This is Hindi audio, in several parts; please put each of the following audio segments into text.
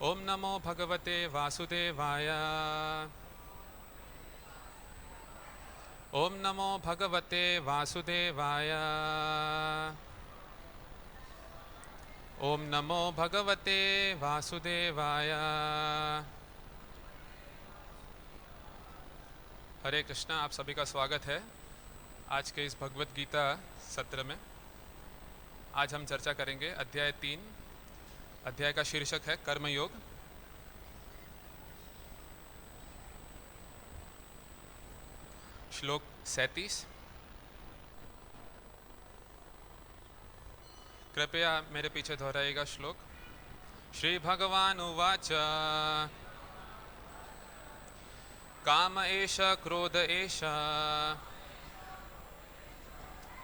ओम नमो भगवते वासुदेवाय। ओम नमो भगवते वासुदेवाय। ओम नमो भगवते वासुदेवाय। हरे कृष्णा, आप सभी का स्वागत है आज के इस भगवत गीता सत्र में। आज हम चर्चा करेंगे अध्याय 3। अध्याय का शीर्षक है कर्मयोग। श्लोक 37। कृपया मेरे पीछे दोहराइएगा श्लोक। श्री भगवान उवाच काम एष क्रोध एष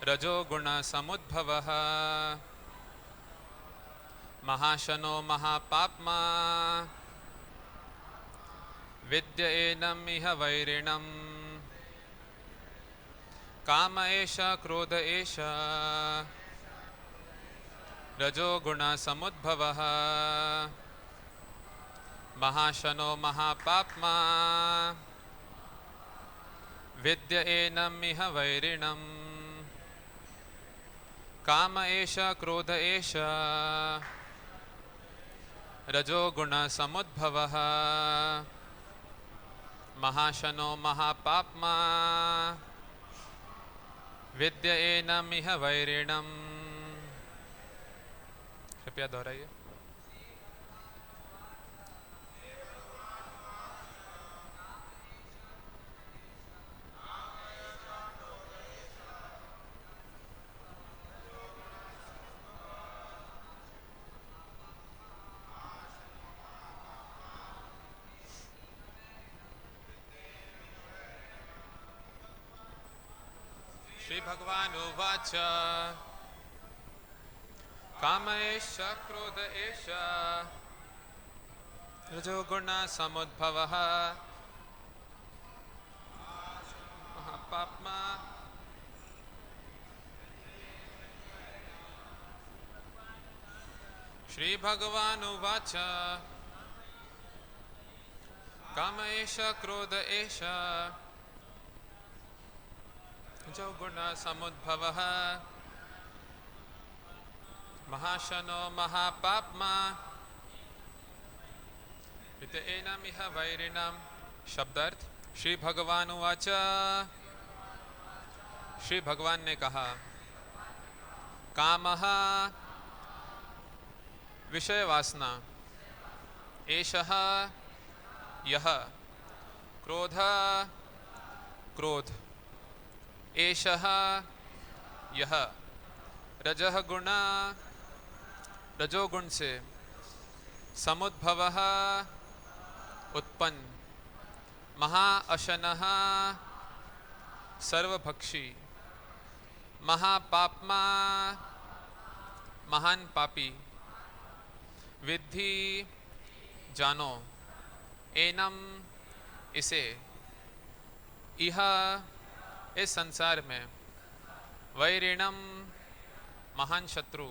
रजोगुण समुद्भवः महाशनो महापाप्मा विद्य एनम् इह वैरिणम्। काम एष क्रोध एष रजोगुण समुद्भवः महाशनो महापाप्मा विद्य एनम् इह वैरिणम्। काम एष क्रोध एष रजोगुण समुद्भवः महाशनो महापाप्मा विद्य एनम् इह वैरिणम्। कृपया दोहराइए। श्री भगवान उवाच काम एष क्रोध एष रजोगुण समुद्भवः महापाप्मा श्री भगवान उवाच काम एष क्रोध एष रजोगुण समुद्भवः महाशनो महापाप्मा विद्य एनम् इह वैरिणम्। शब्दार्थ। श्री भगवान उवाच, श्री भगवान ने कहा, कामः विषय वासना, एषः यह, क्रोध क्रोध, एषः यह, रजः गुण रजोगुण से, समुद्भवः उत्पन्न, महाअशनः सर्वभक्षी, महापाप्मा महान पापी, विद्धि जानो, एनम इसे, इह इस संसार में, वैरिणम महान शत्रु।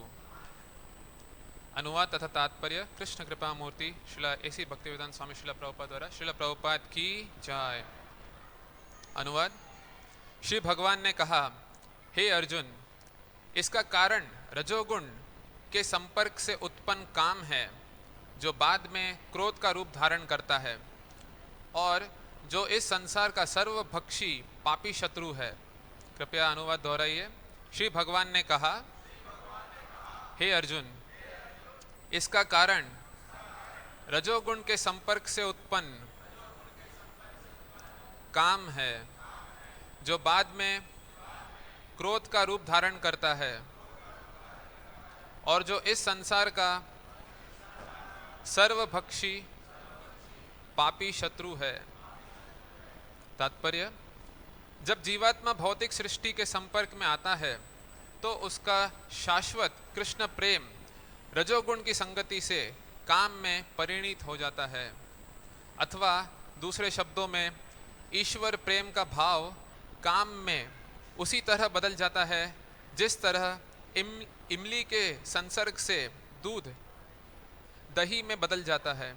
अनुवाद तथा तात्पर्य कृष्ण कृपा मूर्ति श्रील एसी भक्तिवेदांत स्वामी श्रील प्रभुपाद द्वारा। श्रील प्रभुपाद की जय। अनुवाद। श्री भगवान ने कहा, हे अर्जुन, इसका कारण रजोगुण के संपर्क से उत्पन्न काम है जो बाद में क्रोध का रूप धारण करता है और जो इस संसार का सर्वभक्षी पापी शत्रु है। कृपया अनुवाद दोहराइए। श्री भगवान ने कहा, हे अर्जुन, इसका कारण रजोगुण के संपर्क से उत्पन्न काम है जो बाद में क्रोध का रूप धारण करता है और जो इस संसार का सर्वभक्षी पापी शत्रु है। तात्पर्य। जब जीवात्मा भौतिक सृष्टि के संपर्क में आता है तो उसका शाश्वत कृष्ण प्रेम रजोगुण की संगति से काम में परिणित हो जाता है, अथवा दूसरे शब्दों में ईश्वर प्रेम का भाव काम में उसी तरह बदल जाता है जिस तरह इमली के संसर्ग से दूध दही में बदल जाता है,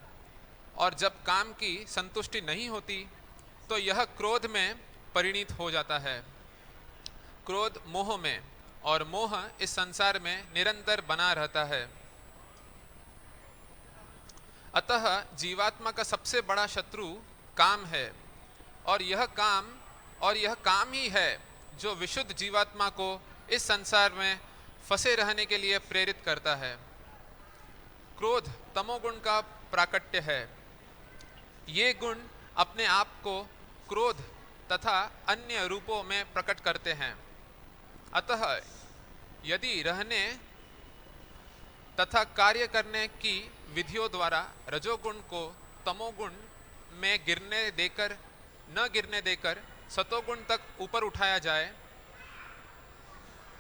और जब काम की संतुष्टि नहीं होती तो यह क्रोध में परिणित हो जाता है, क्रोध मोह में, और मोह इस संसार में निरंतर बना रहता है। अतः जीवात्मा का सबसे बड़ा शत्रु काम है, और यह काम ही है जो विशुद्ध जीवात्मा को इस संसार में फंसे रहने के लिए प्रेरित करता है। क्रोध तमोगुण का प्राकट्य है। ये गुण अपने आप को क्रोध तथा अन्य रूपों में प्रकट करते हैं। अतः यदि रहने तथा कार्य करने की विधियों द्वारा रजोगुण को तमोगुण में न गिरने देकर सतोगुण तक ऊपर उठाया जाए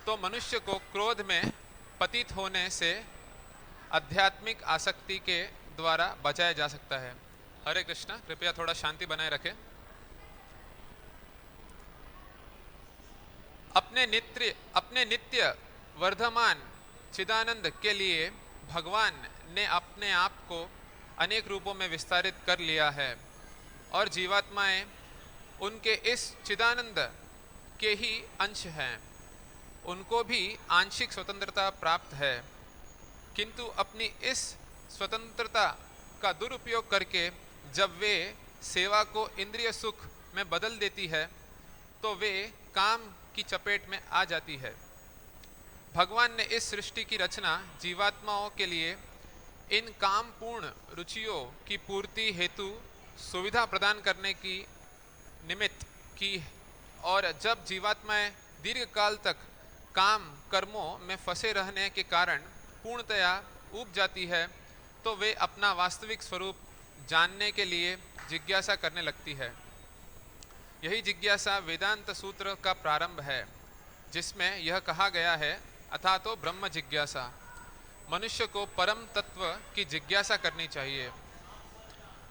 तो मनुष्य को क्रोध में पतित होने से आध्यात्मिक आसक्ति के द्वारा बचाया जा सकता है। हरे कृष्णा, कृपया थोड़ा शांति बनाए रखें। अपने नित्य वर्धमान चिदानंद के लिए भगवान ने अपने आप को अनेक रूपों में विस्तारित कर लिया है, और जीवात्माएं उनके इस चिदानंद के ही अंश हैं। उनको भी आंशिक स्वतंत्रता प्राप्त है, किंतु अपनी इस स्वतंत्रता का दुरुपयोग करके जब वे सेवा को इंद्रिय सुख में बदल देती है तो वे काम की चपेट में आ जाती है। भगवान ने इस सृष्टि की रचना जीवात्माओं के लिए इन कामपूर्ण रुचियों की पूर्ति हेतु सुविधा प्रदान करने की निमित्त की, और जब जीवात्माएं दीर्घ काल तक काम कर्मों में फंसे रहने के कारण पूर्णतया ऊब जाती है तो वे अपना वास्तविक स्वरूप जानने के लिए जिज्ञासा करने लगती है। यही जिज्ञासा वेदांत सूत्र का प्रारंभ है, जिसमें यह कहा गया है, अथा तो ब्रह्म जिज्ञासा। मनुष्य को परम तत्व की जिज्ञासा करनी चाहिए,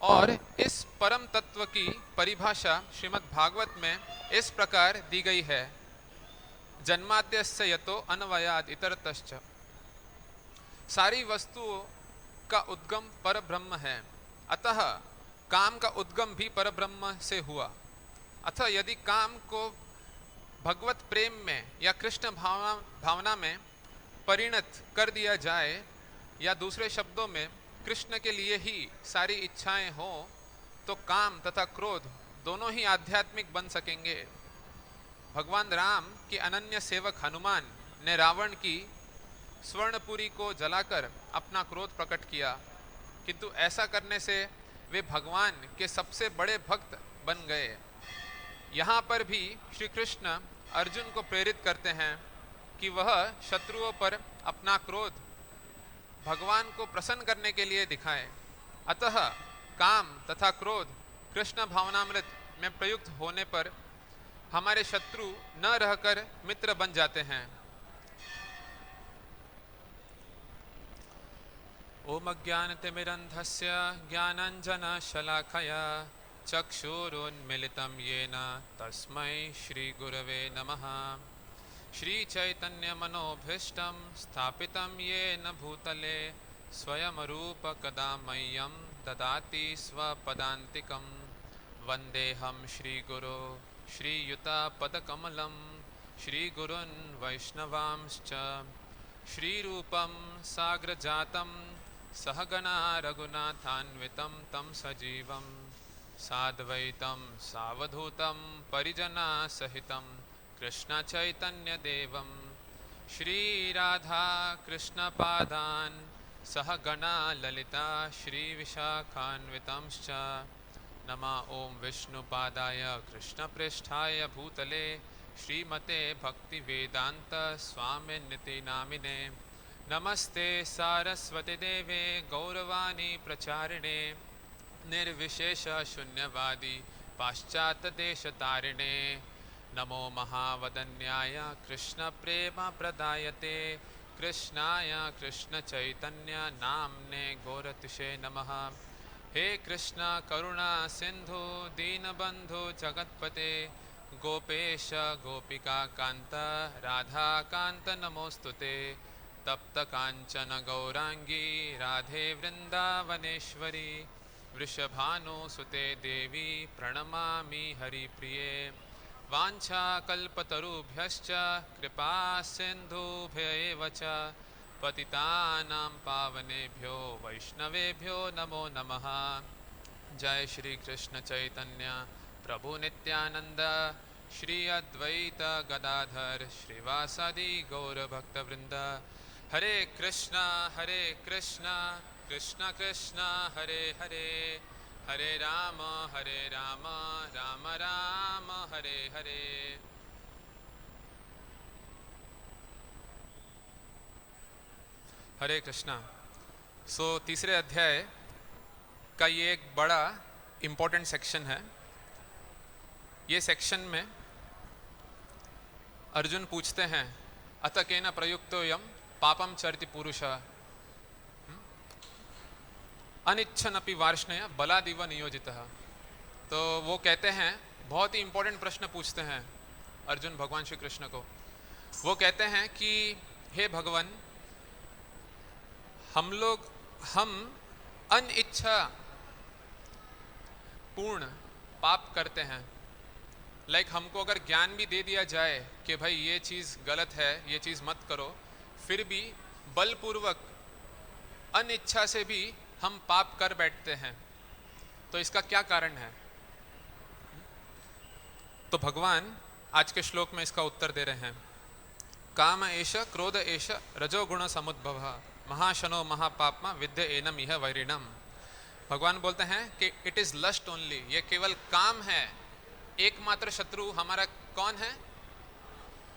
और इस परम तत्व की परिभाषा श्रीमद् भागवत में इस प्रकार दी गई है, जन्माद्यस्य यतो अन्वयाद इतरतश्च। सारी वस्तुओं का उद्गम परब्रह्म है, अतः काम का उद्गम भी परब्रह्म से हुआ। अतः यदि काम को भगवत प्रेम में या कृष्ण भावना में परिणत कर दिया जाए, या दूसरे शब्दों में कृष्ण के लिए ही सारी इच्छाएं हों, तो काम तथा क्रोध दोनों ही आध्यात्मिक बन सकेंगे। भगवान राम के अनन्य सेवक हनुमान ने रावण की स्वर्णपुरी को जलाकर अपना क्रोध प्रकट किया, किंतु ऐसा करने से वे भगवान के सबसे बड़े भक्त बन गए। यहाँ पर भी श्री कृष्ण अर्जुन को प्रेरित करते हैं कि वह शत्रुओं पर अपना क्रोध भगवान को प्रसन्न करने के लिए दिखाए। अतः काम तथा क्रोध कृष्ण भावनामृत में प्रयुक्त होने पर हमारे शत्रु न रहकर मित्र बन जाते हैं। ओम अज्ञानतिमिरन्धस्य ज्ञानाञ्जनशलाखया चक्षुरुन्मिलितं येन तस्मै श्रीगुरवे नमः। श्रीचैतन्यमनोभीष्टं स्थापितं येन भूतले स्वयं रूप कदा मह्यं ददाति स्वपदान्तिकं। वन्देऽहं श्रीगुरो श्रीयुतापदकमलं श्रीगुरुन् वैष्णवांश्च। श्रीरूपं साग्रजातं सहगणा रघुनाथान्वितं तं सजीवं साद्वैतं सावधूतं परिजनसहितं कृष्णचैतन्यदेवं श्रीराधा कृष्णपादान् सहगणा ललिता श्रीविशाखान्वितंश्च। नमः ओं विष्णुपादाय कृष्णप्रेष्ठाय भूतले श्रीमते भक्तिवेदांत स्वामिनिति नामिने। नमस्ते सारस्वती देवे गौरवाणी प्रचारिणे निर्विशेष शून्यवादी पाश्चात्यदेशतारिणे। नमो महावदन्याय कृष्ण प्रेम प्रदायते कृष्णाय कृष्ण चैतन्य नामने गौरतिशे नमः। हे कृष्ण करुणा सिंधु दीनबंधु जगतपते गोपेश गोपिका कांत राधा कांत नमोस्तुते। तप्त कांचन गौरांगी राधे वृंदावनेश्वरी वृषभानुसुते देवी प्रणमामि हरिप्रिये वाञ्छाकल्पतरुभ्यश्च कृपा सिन्धुभ्य एव च पतितानां पावनेभ्यो वैष्णवेभ्यो नमो नमः। जय श्री कृष्ण चैतन्य प्रभु नित्यानंद श्री अद्वैत गदाधर श्रीवासादि गौर भक्तवृंद। हरे कृष्णा कृष्ण कृष्ण हरे हरे, हरे राम राम राम हरे हरे। हरे कृष्णा। तीसरे अध्याय का ये एक बड़ा इम्पोर्टेंट सेक्शन है। ये सेक्शन में अर्जुन पूछते हैं अत केन प्रयुक्तो यम पापम चरति पुरुषः अनिच्छनपि वार्ष्णेय बलादिव नियोजितः। तो वो कहते हैं, बहुत ही इम्पोर्टेंट प्रश्न पूछते हैं अर्जुन भगवान श्री कृष्ण को। वो कहते हैं कि हे भगवान, हम अनिच्छा पूर्ण पाप करते हैं। हमको अगर ज्ञान भी दे दिया जाए कि भाई ये चीज़ गलत है, ये चीज़ मत करो, फिर भी बलपूर्वक अनिच्छा से भी हम पाप कर बैठते हैं। तो इसका क्या कारण है? तो भगवान आज के श्लोक में इसका उत्तर दे रहे हैं। काम एष क्रोध एष रजोगुण समुद्भव महाशनो महापापमा विद्य एनम इह वैरिणम। भगवान बोलते हैं कि इट इज लस्ट ओनली, ये केवल काम है। एकमात्र शत्रु हमारा कौन है?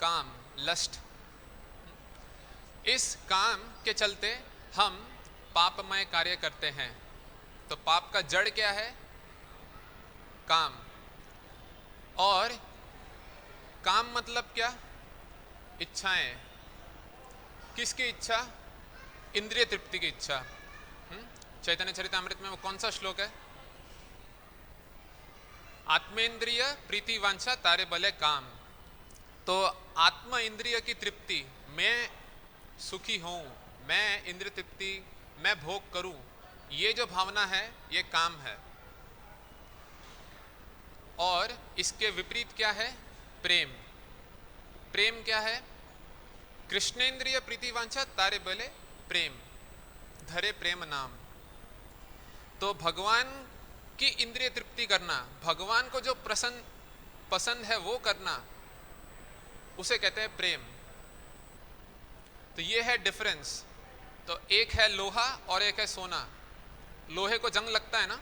काम, लस्ट। इस काम के चलते हम पापमय कार्य करते हैं। तो पाप का जड़ क्या है? काम। और काम मतलब क्या? इच्छाएं। किसकी इच्छा? इंद्रिय तृप्ति की इच्छा। चैतन्य चरितामृत में वो कौन सा श्लोक है? आत्मेंद्रिय प्रीति वांछा तारे बले काम। तो आत्म इंद्रिय की तृप्ति, मैं सुखी हूं, मैं इंद्रिय तृप्ति, मैं भोग करूं, ये जो भावना है ये काम है। और इसके विपरीत क्या है? प्रेम। प्रेम क्या है? कृष्णेंद्रिय प्रीति वांछा तारे बले प्रेम, धरे प्रेम नाम। तो भगवान की इंद्रिय तृप्ति करना, भगवान को जो पसंद है वो करना, उसे कहते हैं प्रेम। तो ये है डिफरेंस। तो एक है लोहा और एक है सोना। लोहे को जंग लगता है ना,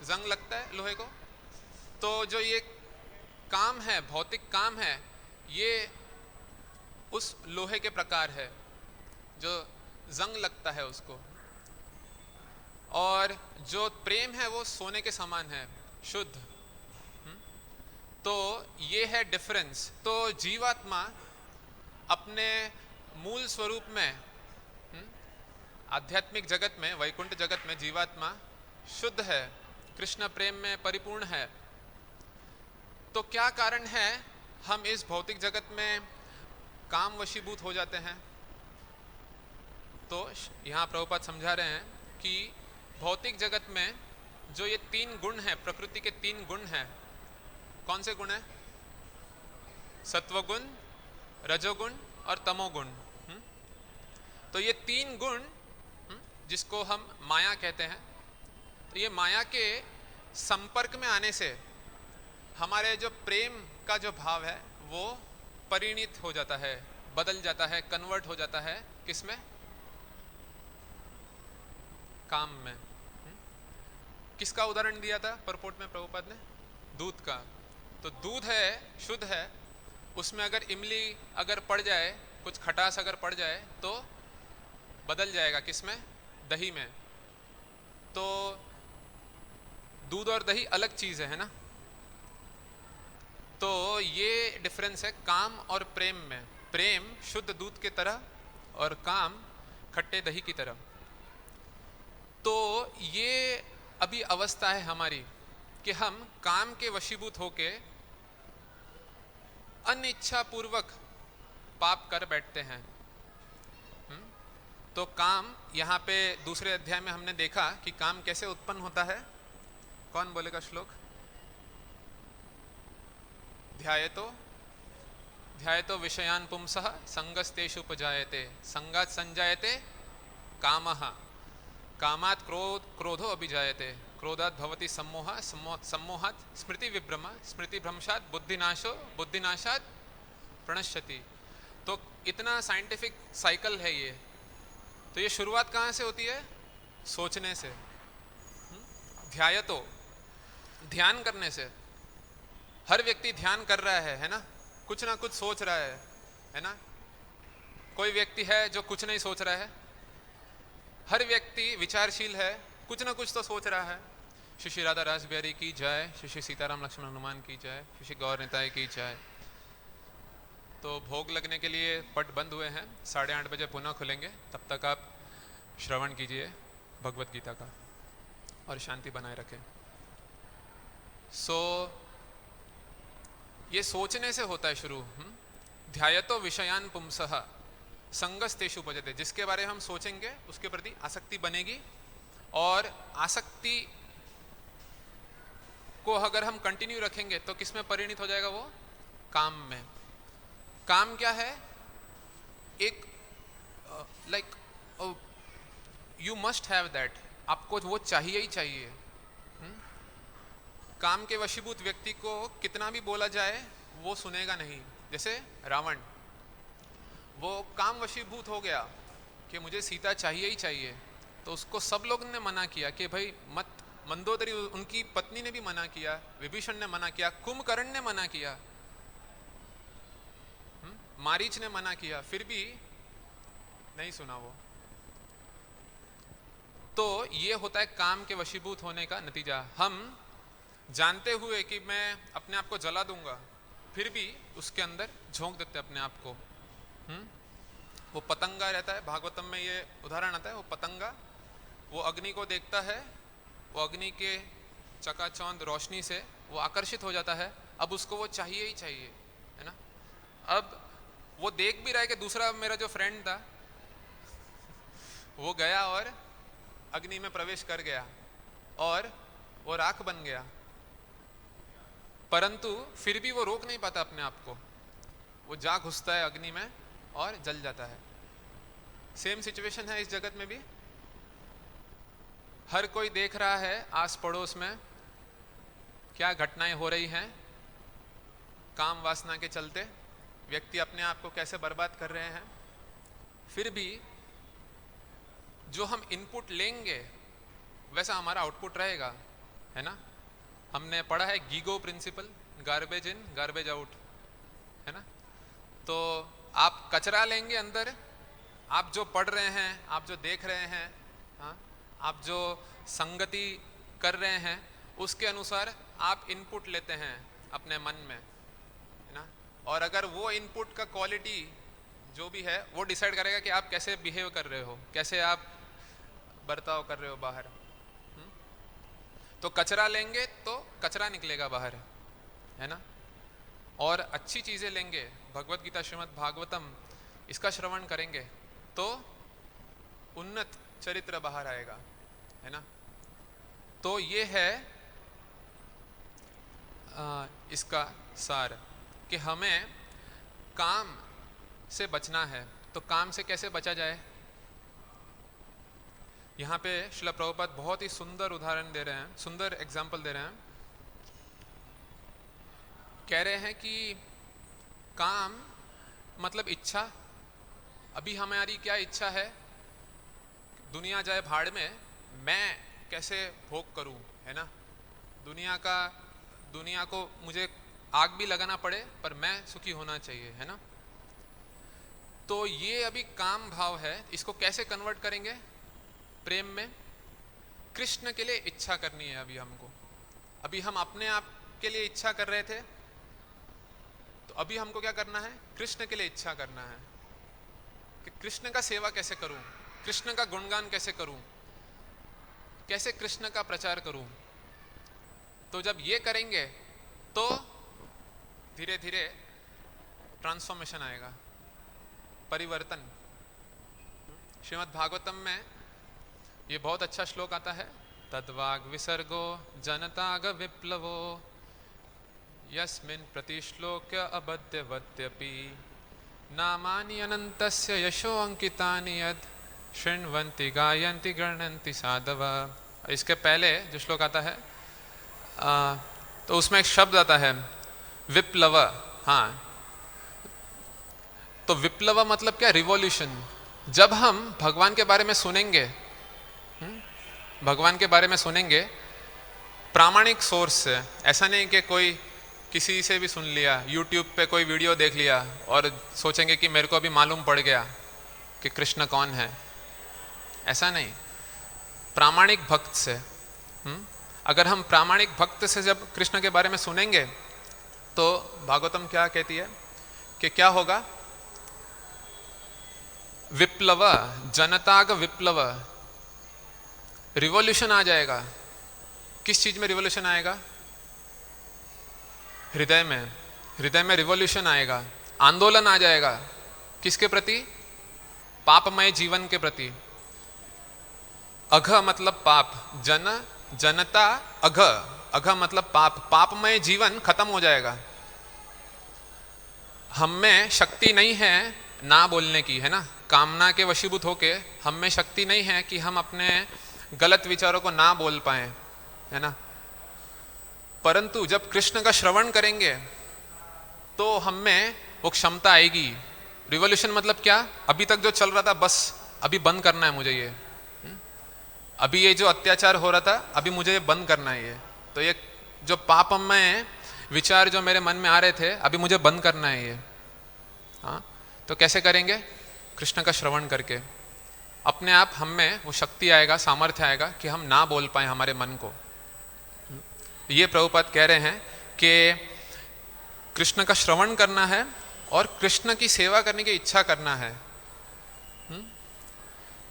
जंग लगता है लोहे को। तो जो ये काम है, भौतिक काम है, ये उस लोहे के प्रकार है जो जंग लगता है उसको। और जो प्रेम है वो सोने के समान है, शुद्ध। तो ये है डिफरेंस। तो जीवात्मा अपने मूल स्वरूप में, आध्यात्मिक जगत में, वैकुंठ जगत में जीवात्मा शुद्ध है, कृष्ण प्रेम में परिपूर्ण है। तो क्या कारण है हम इस भौतिक जगत में काम वशीभूत हो जाते हैं? तो यहाँ प्रभुपाद समझा रहे हैं कि भौतिक जगत में जो ये तीन गुण हैं, प्रकृति के तीन गुण हैं। कौन से गुण हैं? सत्वगुण, रजोगुण और तमोगुण। तो ये तीन गुण जिसको हम माया कहते हैं, तो ये माया के संपर्क में आने से हमारे जो प्रेम का जो भाव है वो परिणित हो जाता है, बदल जाता है, कन्वर्ट हो जाता है। किसमें? काम में। किसका उदाहरण दिया था परपोर्ट में प्रभुपाद ने? दूध का। तो दूध है, शुद्ध है, उसमें अगर इमली अगर पड़ जाए, कुछ खटास अगर पड़ जाए तो बदल जाएगा। किसमें? दही में। तो दूध और दही अलग चीज है ना। तो ये डिफरेंस है काम और प्रेम में। प्रेम शुद्ध दूध की तरह और काम खट्टे दही की तरह। तो ये अभी अवस्था है हमारी कि हम काम के वशीभूत होके अनिच्छा पूर्वक पाप कर बैठते हैं। तो काम यहाँ पे दूसरे अध्याय में हमने देखा कि काम कैसे उत्पन्न होता है। कौन बोलेगा श्लोक? ध्यायतो विषयान पुंसः संगस्तेषु उपजायते संगात् संजायते कामः कामात् क्रोधो अभिजायते क्रोधात् भवति सम्मोहः सम्मोहात् स्मृति विभ्रम स्मृति भ्रंशात् बुद्धिनाशो बुद्धिनाशात् प्रणश्यति। तो इतना साइंटिफिक साइकिल है ये। तो ये शुरुआत कहाँ से होती है? सोचने से। ध्यायतो, ध्यान करने से। हर व्यक्ति ध्यान कर रहा है ना, कुछ ना कुछ सोच रहा है ना। कोई व्यक्ति है जो कुछ नहीं सोच रहा है? हर व्यक्ति विचारशील है, कुछ ना कुछ तो सोच रहा है। श्री श्री राधा रास बिहारी की जय, श्री श्री सीताराम लक्ष्मण हनुमान की जय, श्री श्री गौर निताई की जय। तो भोग लगने के लिए पट बंद हुए हैं, 8:30 बजे पुनः खुलेंगे। तब तक आप श्रवण कीजिए भगवत गीता का और शांति बनाए रखें। ये सोचने से होता है शुरू। ध्यायतो विषयान पुंसः संगस्तेषु उपजायते, जिसके बारे में हम सोचेंगे उसके प्रति आसक्ति बनेगी, और आसक्ति को अगर हम कंटिन्यू रखेंगे तो किस में परिणित हो जाएगा? वो काम में। काम क्या है? एक like you must have that, आपको वो चाहिए ही चाहिए। काम के वशीभूत व्यक्ति को कितना भी बोला जाए वो सुनेगा नहीं। जैसे रावण, वो काम वशीभूत हो गया कि मुझे सीता चाहिए ही चाहिए, तो उसको सब लोग ने मना किया कि भाई मत। मंदोदरी उनकी पत्नी ने भी मना किया, विभीषण ने मना किया, कुंभकर्ण ने मना किया, मारीच ने मना किया, फिर भी नहीं सुना वो। तो ये होता है काम के वशीभूत होने का नतीजा। हम जानते हुए कि मैं अपने आप को जला दूंगा, फिर भी उसके अंदर झोंक देते अपने आप को। वो पतंगा रहता है, भागवतम में ये उदाहरण आता है। वो पतंगा, वो अग्नि को देखता है, वो अग्नि के चकाचौंध रोशनी से वो आकर्षित हो जाता है। अब उसको वो चाहिए ही चाहिए, है ना। अब वो देख भी रहा है कि दूसरा मेरा जो फ्रेंड था वो गया और अग्नि में प्रवेश कर गया और वो राख बन गया, परंतु फिर भी वो रोक नहीं पाता अपने आप को। वो जा घुसता है अग्नि में और जल जाता है। सेम सिचुएशन है इस जगत में भी। हर कोई देख रहा है आस पड़ोस में क्या घटनाएं हो रही हैं। काम वासना के चलते व्यक्ति अपने आप को कैसे बर्बाद कर रहे हैं। फिर भी जो हम इनपुट लेंगे वैसा हमारा आउटपुट रहेगा, है ना। हमने पढ़ा है GIGO principle, garbage in garbage out, है ना। तो आप कचरा लेंगे अंदर, आप जो पढ़ रहे हैं, आप जो देख रहे हैं, हाँ, आप जो संगति कर रहे हैं उसके अनुसार आप इनपुट लेते हैं अपने मन में, है ना। और अगर वो इनपुट का क्वालिटी जो भी है वो डिसाइड करेगा कि आप कैसे बिहेव कर रहे हो, कैसे आप बर्ताव कर रहे हो बाहर। तो कचरा लेंगे तो कचरा निकलेगा बाहर, है ना। और अच्छी चीजें लेंगे, भगवत गीता श्रीमद् भागवतम, इसका श्रवण करेंगे तो उन्नत चरित्र बाहर आएगा, है ना। तो ये है इसका सार कि हमें काम से बचना है। तो काम से कैसे बचा जाए? यहाँ पे श्रील प्रभुपाद बहुत ही सुंदर उदाहरण दे रहे हैं, सुंदर एग्जाम्पल दे रहे हैं। कह रहे हैं कि काम मतलब इच्छा। अभी हमारी क्या इच्छा है? दुनिया जाए भाड़ में, मैं कैसे भोग करूं, है ना। दुनिया को मुझे आग भी लगाना पड़े पर मैं सुखी होना चाहिए, है ना। तो ये अभी काम भाव है। इसको कैसे कन्वर्ट करेंगे प्रेम में? कृष्ण के लिए इच्छा करनी है अभी हमको। अभी हम अपने आप के लिए इच्छा कर रहे थे, तो अभी हमको क्या करना है? कृष्ण के लिए इच्छा करना है कि कृष्ण का सेवा कैसे करूं, कृष्ण का गुणगान कैसे करूं, कैसे कृष्ण का प्रचार करूं। तो जब ये करेंगे तो धीरे धीरे ट्रांसफॉर्मेशन आएगा, परिवर्तन। श्रीमद् भागवतम में ये बहुत अच्छा श्लोक आता है, तद्वाग विसर्गो जनताग विप्लवो यस्मिन् प्रतिश्लोक्य अबध्यवत्यपि नामानि अनन्तस्य यशो अंकितानि यद् शृण्वन्ति गायन्ति गृह्णन्ति साधव। इसके पहले जो श्लोक आता है तो उसमें एक शब्द आता है विप्लव। हाँ, तो विप्लव मतलब क्या? रिवॉल्यूशन। जब हम भगवान के बारे में सुनेंगे, भगवान के बारे में सुनेंगे प्रामाणिक सोर्स से, ऐसा नहीं कि कोई किसी से भी सुन लिया, यूट्यूब पे कोई वीडियो देख लिया और सोचेंगे कि मेरे को अभी मालूम पड़ गया कि कृष्ण कौन है, ऐसा नहीं। प्रामाणिक भक्त से, अगर हम प्रामाणिक भक्त से जब कृष्ण के बारे में सुनेंगे तो भागवतम क्या कहती है कि क्या होगा? विप्लव, जनता का विप्लव, रिवॉल्यूशन आ जाएगा। किस चीज में रिवॉल्यूशन आएगा? हृदय में, हृदय में रिवॉल्यूशन आएगा, आंदोलन आ जाएगा। किसके प्रति? पापमय जीवन के प्रति। अघ मतलब पाप, जनता अघ, अघ मतलब पाप, पापमय जीवन खत्म हो जाएगा। हम में शक्ति नहीं है ना बोलने की, है ना, कामना के वशीभूत होके हम में शक्ति नहीं है कि हम अपने गलत विचारों को ना बोल पाए, है ना। परंतु जब कृष्ण का श्रवण करेंगे तो हम में वो क्षमता आएगी। रिवॉल्यूशन मतलब क्या? अभी तक जो चल रहा था बस अभी बंद करना है मुझे, ये अभी ये जो अत्याचार हो रहा था अभी मुझे ये बंद करना है। ये तो ये जो पापमय विचार जो मेरे मन में आ रहे थे अभी मुझे बंद करना है ये। हाँ, तो कैसे करेंगे? कृष्ण का श्रवण करके अपने आप हम में वो शक्ति आएगा, सामर्थ्य आएगा कि हम ना बोल पाए हमारे मन को। ये प्रभुपाद कह रहे हैं कि कृष्ण का श्रवण करना है और कृष्ण की सेवा करने की इच्छा करना है।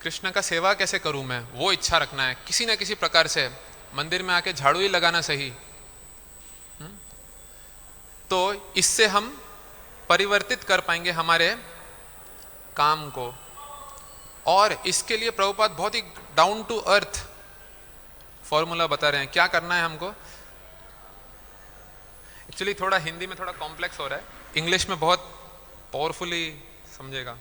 कृष्ण का सेवा कैसे करूं मैं, वो इच्छा रखना है किसी ना किसी प्रकार से। मंदिर में आके झाड़ू ही लगाना सही, तो इससे हम परिवर्तित कर पाएंगे हमारे काम को। और इसके लिए प्रभुपाद बहुत ही डाउन टू अर्थ फॉर्मूला बता रहे हैं क्या करना है हमको। एक्चुअली थोड़ा हिंदी में थोड़ा कॉम्प्लेक्स हो रहा है, इंग्लिश में बहुत पावरफुली समझेगा।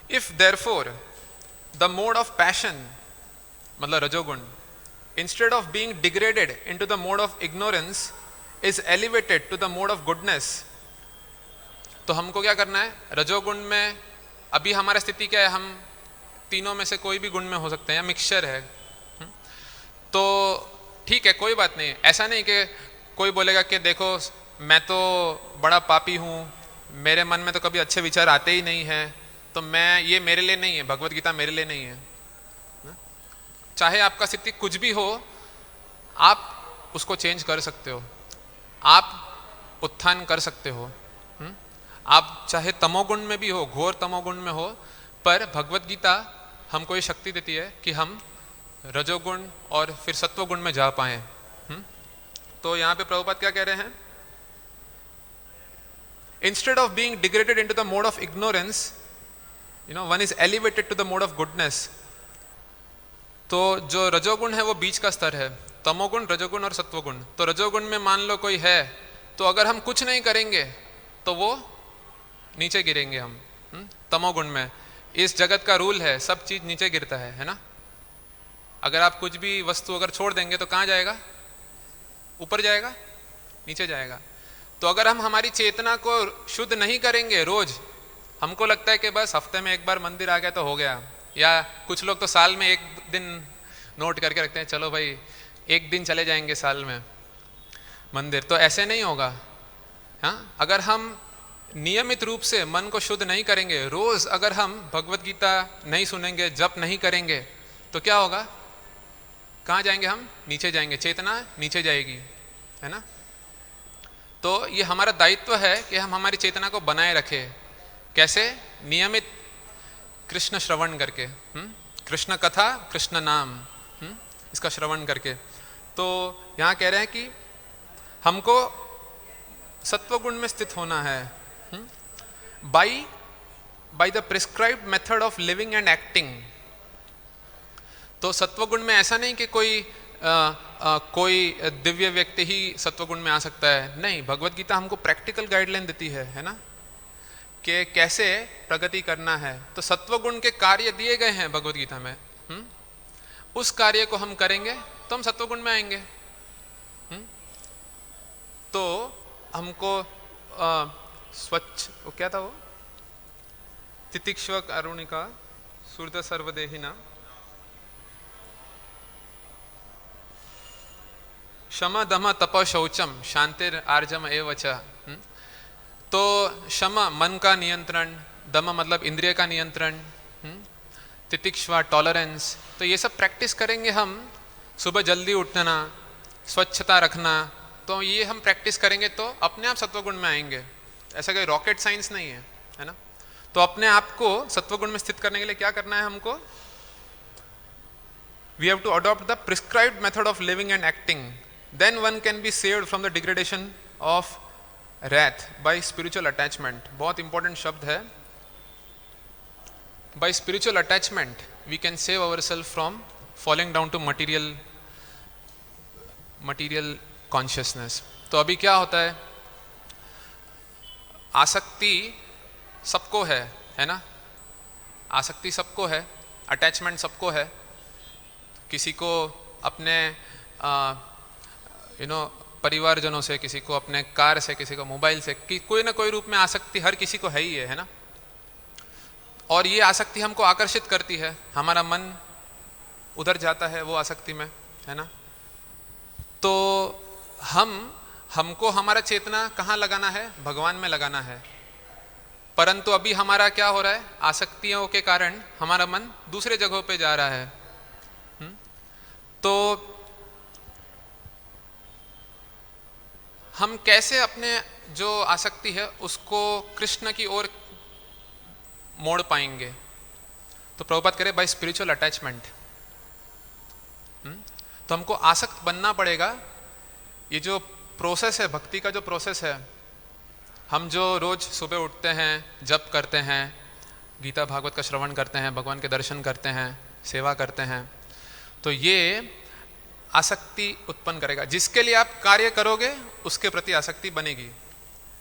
If therefore the mode of passion, मतलब रजोगुण, instead of being degraded into the mode of ignorance is elevated to the mode of goodness, तो हमको क्या करना है? रजोगुण में अभी हमारा स्थिति क्या है? हम तीनों में से कोई भी गुण में हो सकते हैं या मिक्सचर है, तो ठीक है, कोई बात नहीं। ऐसा नहीं कि कोई बोलेगा कि देखो मैं तो बड़ा पापी हूँ, मेरे मन में तो कभी अच्छे विचार आते ही नहीं हैं, तो मैं, ये मेरे लिए नहीं है, भगवत गीता मेरे लिए नहीं है। चाहे आपका स्थिति कुछ भी हो, आप उसको चेंज कर सकते हो, आप उत्थान कर सकते हो। आप चाहे तमोगुण में भी हो, घोर तमोगुण में हो, पर भगवत गीता हमको ये शक्ति देती है कि हम रजोगुण और फिर सत्वगुण में जा पाए। तो यहाँ पे प्रभुपाद क्या कह रहे हैं? Instead of being degraded into the mode of ignorance, one is elevated to the mode of goodness। तो जो रजोगुण है वो बीच का स्तर है, तमोगुण, रजोगुण और सत्वगुण। तो रजोगुण में मान लो कोई है, तो अगर हम कुछ नहीं करेंगे तो वो नीचे गिरेंगे हम। तमोगुण में इस जगत का रूल है, सब चीज नीचे गिरता है ना। अगर आप कुछ भी वस्तु अगर छोड़ देंगे तो कहाँ जाएगा? ऊपर जाएगा, नीचे जाएगा। तो अगर हम हमारी चेतना को शुद्ध नहीं करेंगे रोज, हमको लगता है कि बस हफ्ते में एक बार मंदिर आ गया तो हो गया, या कुछ लोग तो साल में एक दिन नोट करके रखते हैं, चलो भाई एक दिन चले जाएंगे साल में मंदिर, तो ऐसे नहीं होगा। हाँ, अगर हम नियमित रूप से मन को शुद्ध नहीं करेंगे, रोज अगर हम भगवत गीता नहीं सुनेंगे, जप नहीं करेंगे, तो क्या होगा? कहाँ जाएंगे हम? नीचे जाएंगे, चेतना नीचे जाएगी, है ना। तो ये हमारा दायित्व है कि हम हमारी चेतना को बनाए रखें। कैसे? नियमित कृष्ण श्रवण करके, कृष्ण कथा, कृष्ण नाम, इसका श्रवण करके। तो यहाँ कह रहे हैं कि हमको सत्वगुण में स्थित होना है by the prescribed method of living and acting. तो सत्वगुण में ऐसा नहीं कि कोई दिव्य व्यक्ति ही सत्वगुण में आ सकता है, नहीं, भगवत गीता हमको प्रैक्टिकल गाइडलाइन देती है ना, कि कैसे प्रगति करना है। तो सत्वगुण के कार्य दिए गए हैं भगवत गीता में। उस कार्य को हम करेंगे तो हम सत्वगुण में आएंगे। तो हमको स्वच्छ, वो क्या था वो, तितिक्ष्व कारुणिका सुहृद सर्वदेहिना, शम दम तप शौचम शांतिर आर्जम एवच। तो शम मन का नियंत्रण, दम मतलब इंद्रिय का नियंत्रण, तितिक्ष्वा टॉलरेंस, तो ये सब प्रैक्टिस करेंगे हम। सुबह जल्दी उठना, स्वच्छता रखना, तो ये हम प्रैक्टिस करेंगे तो अपने आप सत्वगुण में आएंगे। ऐसा कोई रॉकेट साइंस नहीं है ना। तो अपने आप को सत्वगुण में स्थित करने के लिए क्या करना है हमको? We have to adopt the prescribed method of living and acting, then one can be saved from the degradation of wrath by spiritual attachment। बहुत इंपॉर्टेंट शब्द है। by spiritual attachment we can save ourselves from falling down to material consciousness। तो अभी क्या होता है, आसक्ति सबको है ना, आसक्ति सबको है, अटैचमेंट सबको है। किसी को अपने परिवारजनों से, किसी को अपने कार से, किसी को मोबाइल से, कोई ना कोई रूप में आसक्ति हर किसी को है ही है ना। और ये आसक्ति हमको आकर्षित करती है, हमारा मन उधर जाता है वो आसक्ति में, है ना। तो हमको हमारा चेतना कहाँ लगाना है? भगवान में लगाना है। परंतु अभी हमारा क्या हो रहा है, आसक्तियों के कारण हमारा मन दूसरे जगहों पे जा रहा है। तो हम कैसे अपने जो आसक्ति है उसको कृष्ण की ओर मोड़ पाएंगे? तो प्रभुपाद करे बाय स्पिरिचुअल अटैचमेंट। तो हमको आसक्त बनना पड़ेगा। ये जो प्रोसेस है, भक्ति का जो प्रोसेस है, हम जो रोज सुबह उठते हैं, जप करते हैं, गीता भागवत का श्रवण करते हैं, भगवान के दर्शन करते हैं, सेवा करते हैं, तो ये आसक्ति उत्पन्न करेगा। जिसके लिए आप कार्य करोगे उसके प्रति आसक्ति बनेगी,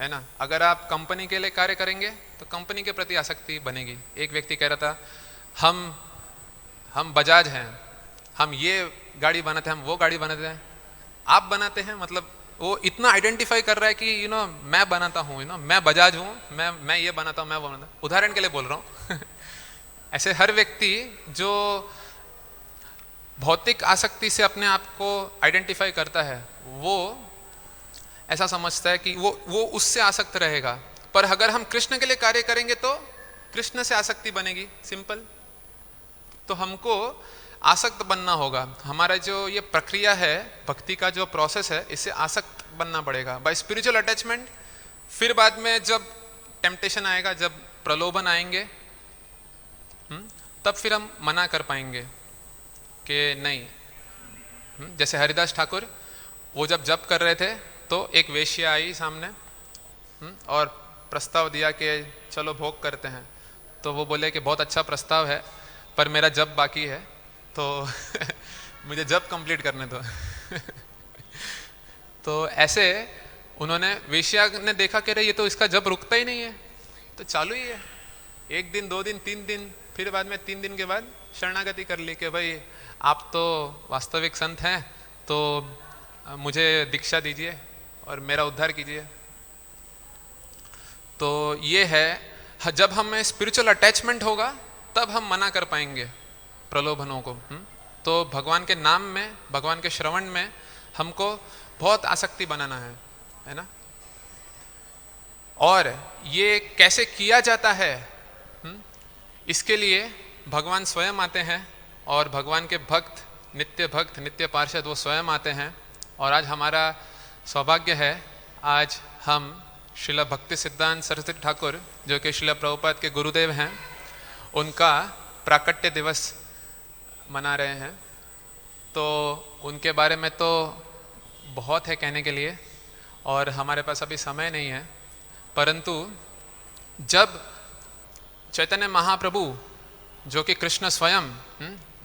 है ना। अगर आप कंपनी के लिए कार्य करेंगे तो कंपनी के प्रति आसक्ति बनेगी। एक व्यक्ति कह रहा था हम बजाज हैं, हम ये गाड़ी बनाते हैं, हम वो गाड़ी बनाते हैं। आप बनाते हैं मतलब वो इतना आइडेंटिफाई कर रहा है कि मैं बनाता हूँ, मैं बजाज हूँ, मैं ये बनाता हूँ, मैं वो बनाता हूँ। उदाहरण के लिए बोल रहा हूँ। ऐसे हर व्यक्ति जो भौतिक आसक्ति से अपने आप को आइडेंटिफाई करता है, वो ऐसा समझता है कि वो उससे आसक्त रहेगा। पर अगर हम कृष्ण के लिए कार्य करेंगे तो कृष्ण से आसक्ति बनेगी, सिंपल। तो हमको आसक्त बनना होगा। हमारा जो ये प्रक्रिया है, भक्ति का जो प्रोसेस है, इससे आसक्त बनना पड़ेगा बाय स्पिरिचुअल अटैचमेंट। फिर बाद में जब टेम्पटेशन आएगा, जब प्रलोभन आएंगे, तब फिर हम मना कर पाएंगे कि नहीं। जैसे हरिदास ठाकुर, वो जब जप कर रहे थे तो एक वेश्या आई सामने और प्रस्ताव दिया कि चलो भोग करते हैं। तो वो बोले कि बहुत अच्छा प्रस्ताव है, पर मेरा जप बाकी है, तो मुझे जप कंप्लीट करने दो। तो ऐसे उन्होंने, वेश्या ने देखा कि ये तो इसका जप रुकता ही नहीं है, तो चालू ही है। 1 दिन 2 दिन 3 दिन, फिर बाद में 3 दिन के बाद शरणागति कर ली कि भाई आप तो वास्तविक संत हैं, तो मुझे दीक्षा दीजिए और मेरा उद्धार कीजिए। तो ये है, जब हमें स्पिरिचुअल अटैचमेंट होगा तब हम मना कर पाएंगे प्रलोभनों को। तो भगवान के नाम में, भगवान के श्रवण में हमको बहुत आसक्ति बनाना है ना। और ये कैसे किया जाता है, इसके लिए भगवान स्वयं आते हैं और भगवान के भक्त, नित्य पार्षद, वो स्वयं आते हैं। और आज हमारा सौभाग्य है, आज हम श्रीला भक्ति सिद्धांत सरस्वती ठाकुर, जो कि श्रीला प्रभुपाद के गुरुदेव हैं, उनका प्राकट्य दिवस मना रहे हैं। तो उनके बारे में तो बहुत है कहने के लिए। और हमारे पास अभी समय नहीं है, परंतु जब चैतन्य महाप्रभु जो कि कृष्ण स्वयं,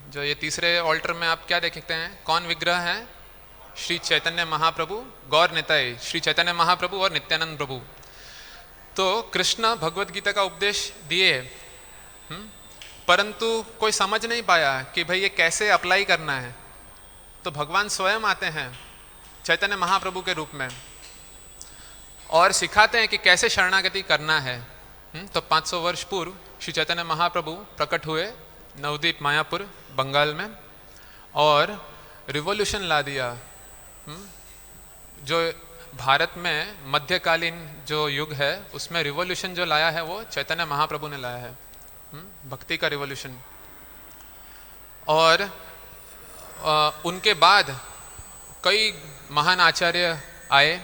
जो ये तीसरे ऑल्टर में आप क्या देखते हैं, कौन विग्रह है? श्री चैतन्य महाप्रभु, गौर निताई, श्री चैतन्य महाप्रभु और नित्यानंद प्रभु। तो कृष्ण भगवत गीता का उपदेश दिए, परंतु कोई समझ नहीं पाया कि भाई ये कैसे अप्लाई करना है। तो भगवान स्वयं आते हैं चैतन्य महाप्रभु के रूप में और सिखाते हैं कि कैसे शरणागति करना है। तो 500 वर्ष पूर्व श्री चैतन्य महाप्रभु प्रकट हुए नवद्वीप मायापुर बंगाल में और रिवॉल्यूशन ला दिया। जो भारत में मध्यकालीन जो युग है उसमें रिवॉल्यूशन जो लाया है वो चैतन्य महाप्रभु ने लाया है, भक्ति का रिवॉल्यूशन। और उनके बाद कई महान आचार्य आए।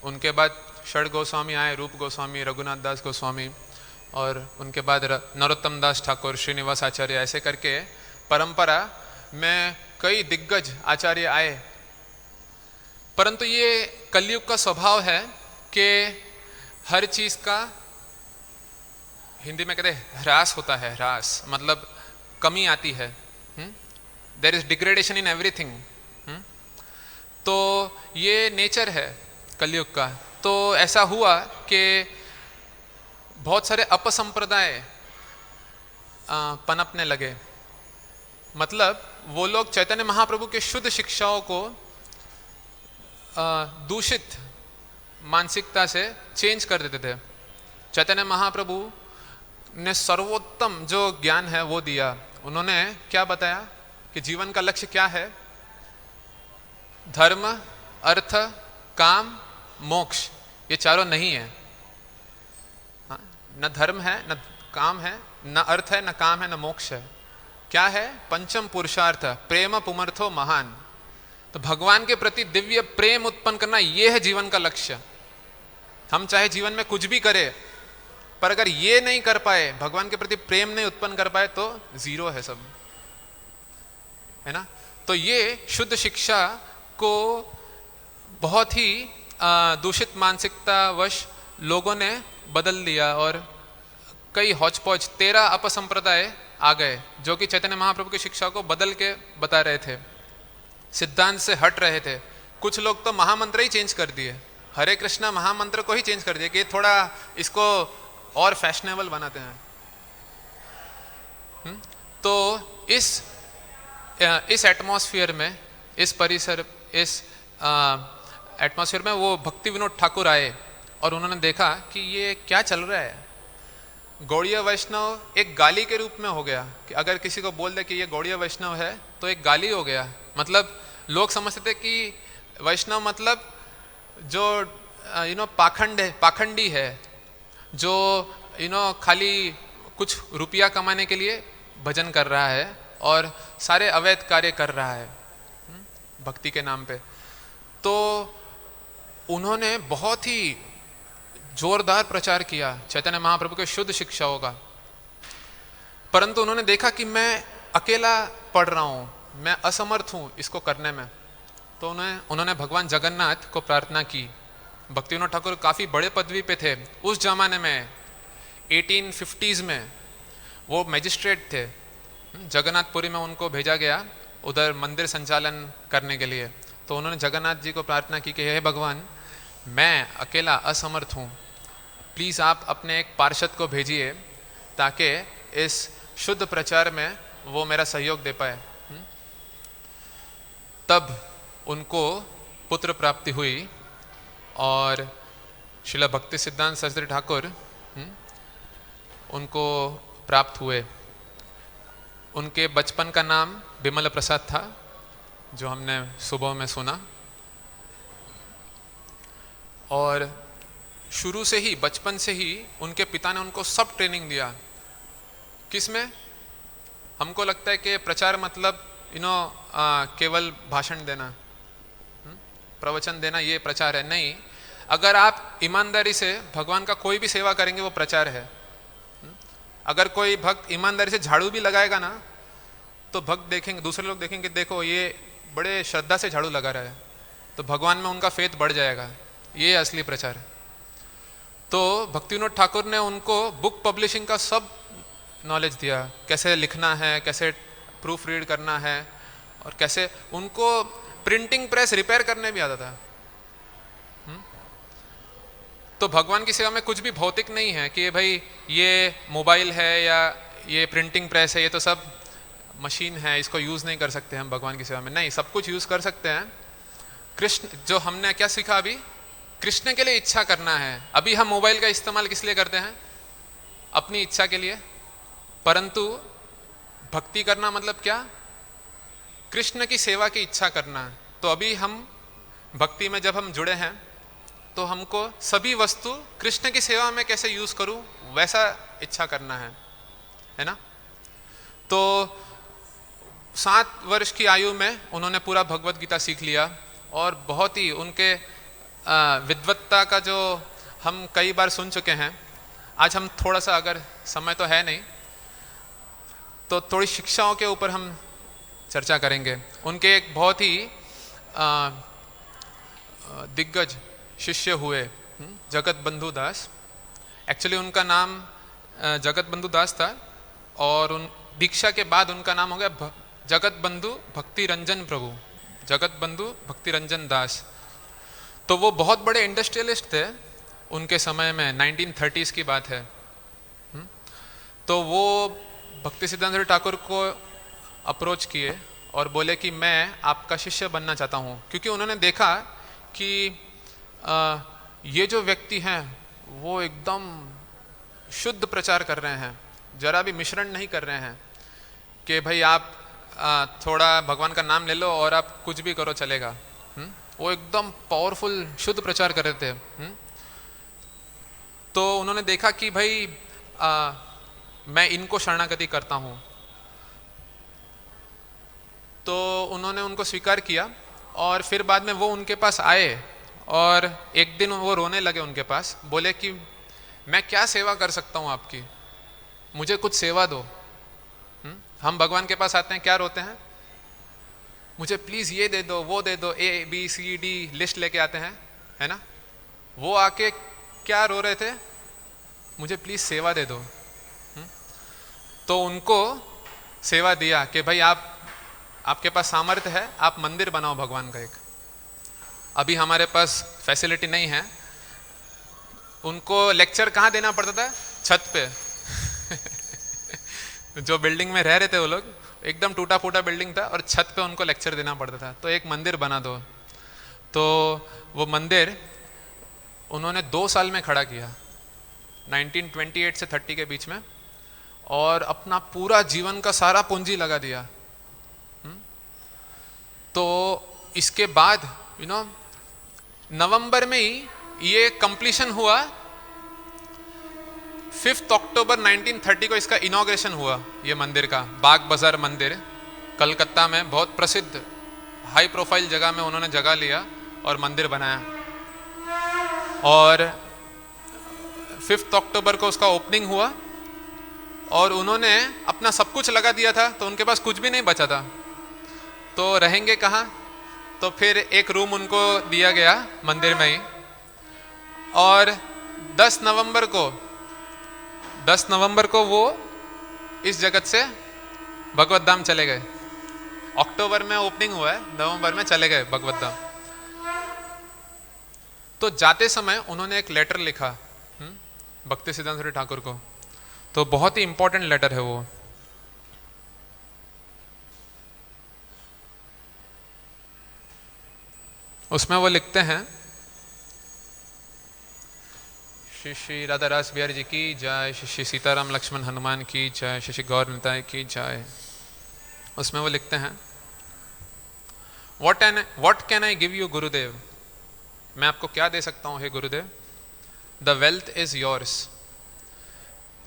उनके बाद षड गोस्वामी आए, रूप गोस्वामी, रघुनाथ दास गोस्वामी, और उनके बाद नरोत्तम दास ठाकुर, श्रीनिवास आचार्य, ऐसे करके परंपरा में कई दिग्गज आचार्य आए। परंतु ये कलयुग का स्वभाव है कि हर चीज का हिंदी में कहते हैं ह्रास होता है। ह्रास मतलब कमी आती है। There is degradation in everything. तो ये नेचर है कलयुग का। तो ऐसा हुआ कि बहुत सारे अपसंप्रदाय पनपने लगे। मतलब वो लोग चैतन्य महाप्रभु के शुद्ध शिक्षाओं को दूषित मानसिकता से चेंज कर देते थे। चैतन्य महाप्रभु ने सर्वोत्तम जो ज्ञान है वो दिया। उन्होंने क्या बताया कि जीवन का लक्ष्य क्या है? धर्म, अर्थ, काम, मोक्ष, ये चारों नहीं है। न धर्म है, न काम है, न अर्थ है, न काम है, न मोक्ष है। क्या है? पंचम पुरुषार्थ, प्रेम पुमर्थो महान। तो भगवान के प्रति दिव्य प्रेम उत्पन्न करना, यह है जीवन का लक्ष्य। हम चाहे जीवन में कुछ भी करें, पर अगर ये नहीं कर पाए, भगवान के प्रति प्रेम नहीं उत्पन्न कर पाए, तो जीरो है सब, है ना। तो ये शुद्ध शिक्षा को बहुत ही दूषित मानसिकतावश लोगों ने बदल दिया और कई हौच-पौच 13 अपसंप्रदाय आ गए जो कि चैतन्य महाप्रभु की शिक्षा को बदल के बता रहे थे, सिद्धांत से हट रहे थे। कुछ लोग तो महामंत्र ही चेंज कर दिए, हरे कृष्णा महामंत्र को ही चेंज कर दिया कि थोड़ा इसको और फैशनेबल बनाते हैं। तो इस एटमॉस्फेयर में, इस परिसर, इस एटमॉस्फेयर में वो भक्ति विनोद ठाकुर आए और उन्होंने देखा कि ये क्या चल रहा है। गौड़ीय वैष्णव एक गाली के रूप में हो गया कि अगर किसी को बोल दे कि ये गौड़ीय वैष्णव है तो एक गाली हो गया। मतलब लोग समझते थे कि वैष्णव मतलब जो पाखंडी है, जो खाली कुछ रुपया कमाने के लिए भजन कर रहा है और सारे अवैध कार्य कर रहा है भक्ति के नाम पे। तो उन्होंने बहुत ही जोरदार प्रचार किया चैतन्य महाप्रभु के शुद्ध शिक्षाओं का। परंतु उन्होंने देखा कि मैं अकेला पढ़ रहा हूँ, मैं असमर्थ हूँ इसको करने में। तो उन्होंने भगवान जगन्नाथ को प्रार्थना की। भक्ति विनोद ठाकुर काफ़ी बड़े पदवी पे थे उस जमाने में, 1850s में वो मैजिस्ट्रेट थे। जगन्नाथपुरी में उनको भेजा गया उधर मंदिर संचालन करने के लिए। तो उन्होंने जगन्नाथ जी को प्रार्थना की कि हे भगवान, मैं अकेला असमर्थ हूँ, प्लीज़ आप अपने एक पार्षद को भेजिए ताकि इस शुद्ध प्रचार में वो मेरा सहयोग दे पाए। तब उनको पुत्र प्राप्ति हुई और श्रील भक्ति सिद्धांत सरस्वती ठाकुर उनको प्राप्त हुए। उनके बचपन का नाम बिमल प्रसाद था, जो हमने सुबह में सुना। और शुरू से ही, बचपन से ही उनके पिता ने उनको सब ट्रेनिंग दिया। किसमें? हमको लगता है कि प्रचार मतलब केवल भाषण देना, प्रवचन देना, ये प्रचार है। नहीं, अगर आप ईमानदारी से भगवान का कोई भी सेवा करेंगे वो प्रचार है। अगर कोई भक्त ईमानदारी से झाड़ू भी लगाएगा ना, तो भक्त देखेंगे, दूसरे लोग देखेंगे, देखो ये बड़े श्रद्धा से झाड़ू लगा रहा है, तो भगवान में उनका फेथ बढ़ जाएगा। ये असली प्रचार है। तो भक्तिविनोद ठाकुर ने उनको बुक पब्लिशिंग का सब नॉलेज दिया, कैसे लिखना है, कैसे प्रूफ रीड करना है, और कैसे उनको प्रिंटिंग प्रेस रिपेयर करने भी आता था। तो भगवान की सेवा में कुछ भी भौतिक नहीं है कि भाई ये मोबाइल है या ये प्रिंटिंग प्रेस है, ये तो सब मशीन है, इसको यूज़ नहीं कर सकते हम भगवान की सेवा में। नहीं, सब कुछ यूज़ कर सकते हैं। कृष्ण, जो हमने क्या सीखा अभी, कृष्ण के लिए इच्छा करना है। अभी हम मोबाइल का इस्तेमाल किस लिए करते हैं? अपनी इच्छा के लिए। परंतु भक्ति करना मतलब क्या? कृष्ण की सेवा की इच्छा करना। तो अभी हम भक्ति में जब हम जुड़े हैं तो हमको सभी वस्तु कृष्ण की सेवा में कैसे यूज करूं, वैसा इच्छा करना है ना। तो 7 वर्ष की आयु में उन्होंने पूरा भगवत गीता सीख लिया, और बहुत ही उनके विद्वत्ता का जो हम कई बार सुन चुके हैं। आज हम थोड़ा सा, अगर समय तो है नहीं, तो थोड़ी शिक्षाओं के ऊपर हम चर्चा करेंगे। उनके एक बहुत ही दिग्गज शिष्य हुए जगत बंधु दास। एक्चुअली उनका नाम जगत बंधु दास था, और उन दीक्षा के बाद उनका नाम हो गया जगत बंधु भक्ति रंजन प्रभु, जगत बंधु भक्ति रंजन दास। तो वो बहुत बड़े इंडस्ट्रियलिस्ट थे उनके समय में, 1930s की बात है। तो वो भक्ति सिद्धांत ठाकुर को अप्रोच किए और बोले कि मैं आपका शिष्य बनना चाहता हूँ, क्योंकि उन्होंने देखा कि ये जो व्यक्ति हैं वो एकदम शुद्ध प्रचार कर रहे हैं, जरा भी मिश्रण नहीं कर रहे हैं कि भाई आप थोड़ा भगवान का नाम ले लो और आप कुछ भी करो चलेगा। वो एकदम पावरफुल शुद्ध प्रचार कर रहे थे। तो उन्होंने देखा कि भाई मैं इनको शरणागति करता हूँ, तो उन्होंने उनको स्वीकार किया। और फिर बाद में वो उनके पास आए, और एक दिन वो रोने लगे उनके पास, बोले कि मैं क्या सेवा कर सकता हूँ आपकी, मुझे कुछ सेवा दो। हम भगवान के पास आते हैं, क्या रोते हैं, मुझे प्लीज़ ये दे दो, वो दे दो, ABCD लिस्ट लेके आते हैं, है ना। वो आके क्या रो रहे थे, मुझे प्लीज़ सेवा दे दो। तो उनको सेवा दिया कि भाई आपके पास सामर्थ्य है, आप मंदिर बनाओ भगवान का एक। अभी हमारे पास फैसिलिटी नहीं है। उनको लेक्चर कहाँ देना पड़ता था? छत पे। जो बिल्डिंग में रह रहे थे वो लोग, एकदम टूटा फूटा बिल्डिंग था, और छत पे उनको लेक्चर देना पड़ता था। तो एक मंदिर बना दो। तो वो मंदिर उन्होंने 2 साल में खड़ा किया, 1928 से 30 के बीच में, और अपना पूरा जीवन का सारा पूंजी लगा दिया। तो इसके बाद नवंबर में ही ये कंप्लीशन हुआ। 5 अक्टूबर 1930 को इसका इनॉग्रेशन हुआ, ये मंदिर का। बाग बाजार मंदिर कलकत्ता में, बहुत प्रसिद्ध हाई प्रोफाइल जगह में उन्होंने जगह लिया और मंदिर बनाया। और 5 अक्टूबर को उसका ओपनिंग हुआ, और उन्होंने अपना सब कुछ लगा दिया था, तो उनके पास कुछ भी नहीं बचा था। तो रहेंगे कहाँ? तो फिर एक रूम उनको दिया गया मंदिर में ही। और 10 नवंबर को वो इस जगत से भगवत धाम चले गए। अक्टूबर में ओपनिंग हुआ है, नवंबर में चले गए भगवत धाम। तो जाते समय उन्होंने एक लेटर लिखा भक्ति सिद्धांत ठाकुर को। तो बहुत ही इंपॉर्टेंट लेटर है वो। उसमें वो लिखते हैं, श्री श्री राधा रास बिहारी जी की जय, श्री श्री सीताराम लक्ष्मण हनुमान की जय, श्री श्री गौर निताई की जय। उसमें वो लिखते हैं, what can I give you गुरुदेव, मैं आपको क्या दे सकता हूँ हे गुरुदेव। द वेल्थ इज योर्स,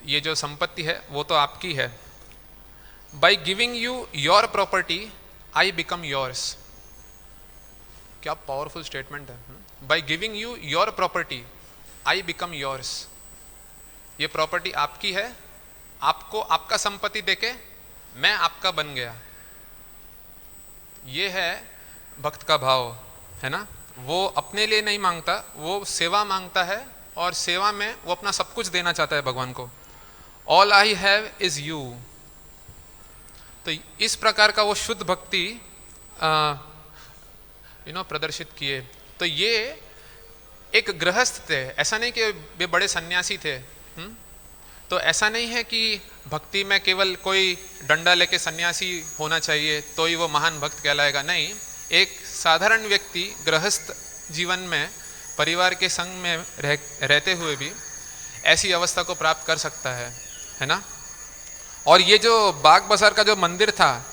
ये जो संपत्ति है वो तो आपकी है। By giving you your property I become yours, क्या पावरफुल स्टेटमेंट है। By giving you your property I become yours, ये प्रॉपर्टी आपकी है, आपको आपका संपत्ति देके मैं आपका बन गया। ये है भक्त का भाव, है ना। वो अपने लिए नहीं मांगता, वो सेवा मांगता है और सेवा में वो अपना सब कुछ देना चाहता है भगवान को। All I have is you. तो इस प्रकार का वो शुद्ध भक्ति प्रदर्शित किए। तो ये एक गृहस्थ थे, ऐसा नहीं कि वे बड़े सन्यासी थे। तो ऐसा नहीं है कि भक्ति में केवल कोई डंडा लेके सन्यासी होना चाहिए तो ही वो महान भक्त कहलाएगा। नहीं, एक साधारण व्यक्ति गृहस्थ जीवन में परिवार के संग में रहते हुए भी ऐसी अवस्था को प्राप्त कर सकता है ना। और ये जो बाग बाजार का जो मंदिर था,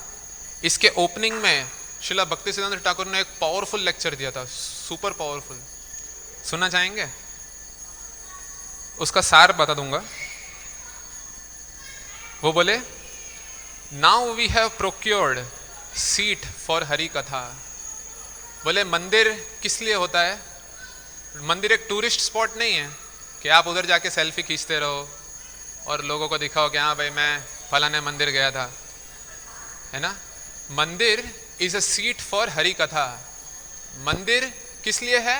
इसके ओपनिंग में श्रीला भक्ति सिद्धांत ठाकुर ने एक पावरफुल लेक्चर दिया था, सुपर पावरफुल। सुनना चाहेंगे? उसका सार बता दूंगा। वो बोले, now we have procured seat for Hari कथा। बोले मंदिर किस लिए होता है? मंदिर एक टूरिस्ट स्पॉट नहीं है कि आप उधर जाके सेल्फी खींचते रहो और लोगों को दिखाओ कि हाँ भाई मैं फलाने मंदिर गया था, है ना। मंदिर is a seat for Hari कथा। मंदिर किस लिए है?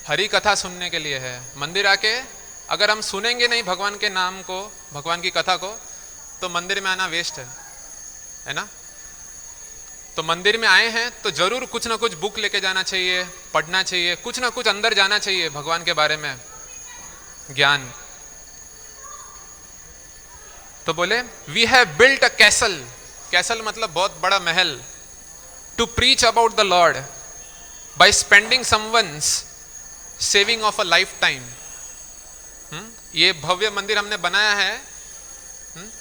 हरि कथा सुनने के लिए है। मंदिर आके अगर हम सुनेंगे नहीं भगवान के नाम को, भगवान की कथा को, तो मंदिर में आना वेस्ट है ना। तो मंदिर में आए हैं तो जरूर कुछ ना कुछ बुक लेके जाना चाहिए, पढ़ना चाहिए, कुछ ना कुछ अंदर जाना चाहिए भगवान के बारे में ज्ञान। तो बोले, we have built a castle. Castle मतलब बहुत बड़ा महल। To preach about the lord by spending someone's saving of a life time. ये भव्य मंदिर हमने बनाया है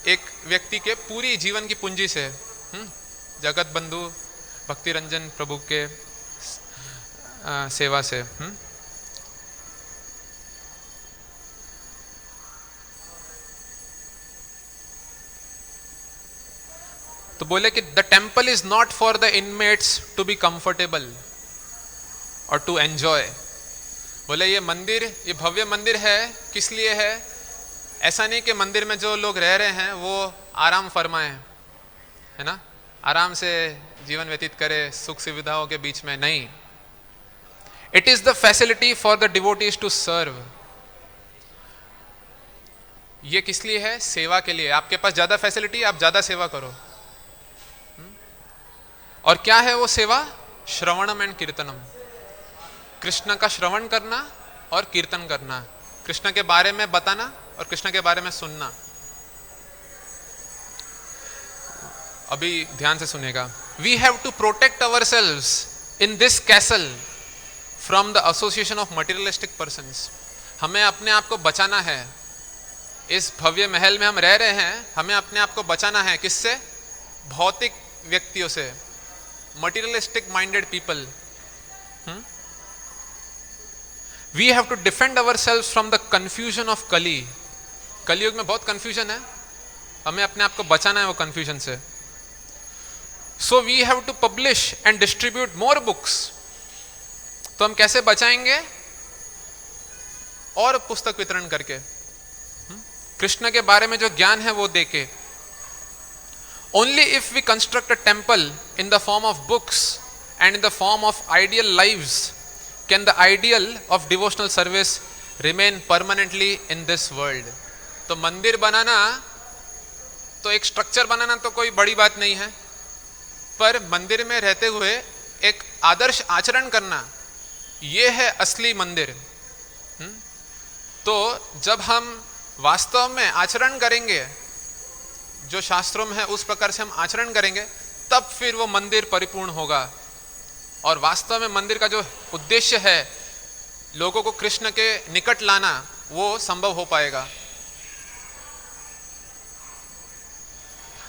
एक व्यक्ति के पूरी जीवन की पूंजी से, जगत बंधु भक्ति रंजन प्रभु के सेवा से। तो बोले कि the temple is not for the inmates to be comfortable और टू एंजॉय। बोले ये मंदिर, ये भव्य मंदिर है, किस लिए है? ऐसा नहीं कि मंदिर में जो लोग रह रहे हैं वो आराम फरमाएं, है ना, आराम से जीवन व्यतीत करे सुख सुविधाओं के बीच में। नहीं, it is the facility for the devotees to serve. ये किस लिए है? सेवा के लिए। आपके पास ज्यादा फैसिलिटी, आप ज्यादा सेवा करो। और क्या है वो सेवा? श्रवणम एंड कीर्तनम। कृष्ण का श्रवण करना और कीर्तन करना, कृष्ण के बारे में बताना और कृष्ण के बारे में सुनना। अभी ध्यान से सुनेगा। We have to protect ourselves in this castle from the association of materialistic persons. हमें अपने आप को बचाना है। इस भव्य महल में हम रह रहे हैं, हमें अपने आप को बचाना है। किससे? भौतिक व्यक्तियों से, materialistic minded people. We have to defend ourselves from the confusion of Kali. कलयुग में बहुत confusion है, हमें अपने आप को बचाना है वो confusion से। So we have to publish and distribute more books. तो हम कैसे बचाएंगे? और पुस्तक वितरण करके, कृष्ण के बारे में जो ज्ञान है वो देके। Only if we construct a temple in the form of books and in the form of ideal lives can the ideal of devotional service remain permanently in this world. तो मंदिर बनाना, तो एक स्ट्रक्चर बनाना तो कोई बड़ी बात नहीं है, पर मंदिर में रहते हुए एक आदर्श आचरण करना, ये है असली मंदिर। तो जब हम वास्तव में आचरण करेंगे, जो शास्त्रों में है उस प्रकार से हम आचरण करेंगे, तब फिर वो मंदिर परिपूर्ण होगा। और वास्तव में मंदिर का जो उद्देश्य है, लोगों को कृष्ण के निकट लाना, वो संभव हो पाएगा।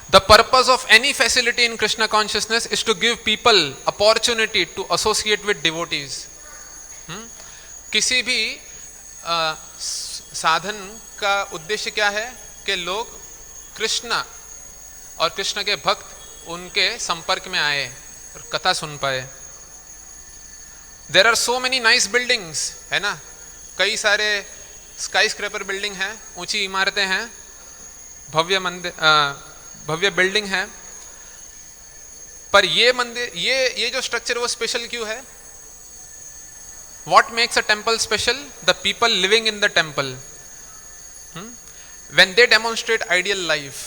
The purpose of any facility in Krishna consciousness is to give people opportunity to associate with devotees. किसी भी साधन का उद्देश्य क्या है? कि लोग कृष्ण और कृष्ण के भक्त उनके संपर्क में आए और कथा सुन पाए। There are so many nice buildings, है ना, कई सारे स्काई स्क्रैपर बिल्डिंग हैं, ऊंची इमारतें हैं, भव्य मंदिर, भव्य बिल्डिंग है। पर ये मंदिर, ये जो स्ट्रक्चर वो स्पेशल क्यों है? What makes a temple special? The people living in the temple. When they demonstrate ideal life,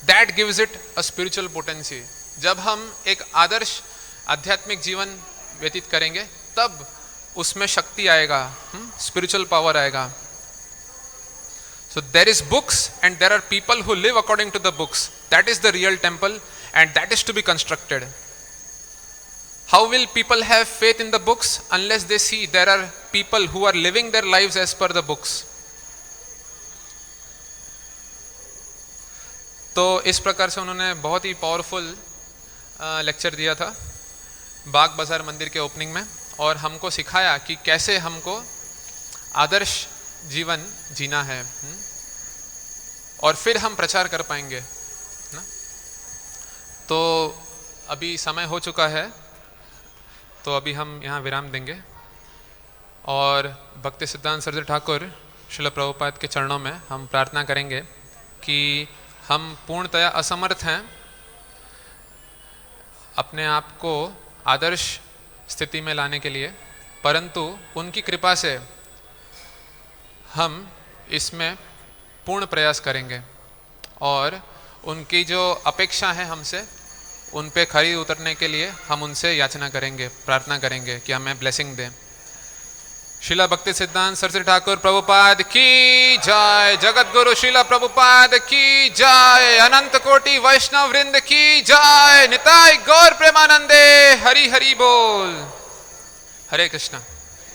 that gives it a spiritual potency. जब हम एक आदर्श आध्यात्मिक जीवन व्यतीत करेंगे तब उसमें शक्ति आएगा, स्पिरिचुअल पावर आएगा. So there is books and there are people who live according to the books. That is the real temple and that is to be constructed. How will people have faith in the books unless they see there are people who are living their lives as per the books? तो इस प्रकार से उन्होंने बहुत ही पावरफुल लेक्चर दिया था बाग बाजार मंदिर के ओपनिंग में और हमको सिखाया कि कैसे हमको आदर्श जीवन जीना है और फिर हम प्रचार कर पाएंगे ना. तो अभी समय हो चुका है तो अभी हम यहाँ विराम देंगे और भक्ति सिद्धांत सरस्वती ठाकुर श्रील प्रभुपाद के चरणों में हम प्रार्थना करेंगे कि हम पूर्णतया असमर्थ हैं अपने आप को आदर्श स्थिति में लाने के लिए, परंतु उनकी कृपा से हम इसमें पूर्ण प्रयास करेंगे और उनकी जो अपेक्षा है हमसे उन पे खरी उतरने के लिए हम उनसे याचना करेंगे, प्रार्थना करेंगे कि हमें ब्लेसिंग दें. शिला भक्ति सिद्धांत सरस्वती ठाकुर प्रभुपाद की जय, जगत गुरु शिला प्रभुपाद की जय, अनंत कोटि वैष्णव वृंद की जय, निताय गौर प्रेमानंदे, हरि हरि बोल. हरे कृष्णा.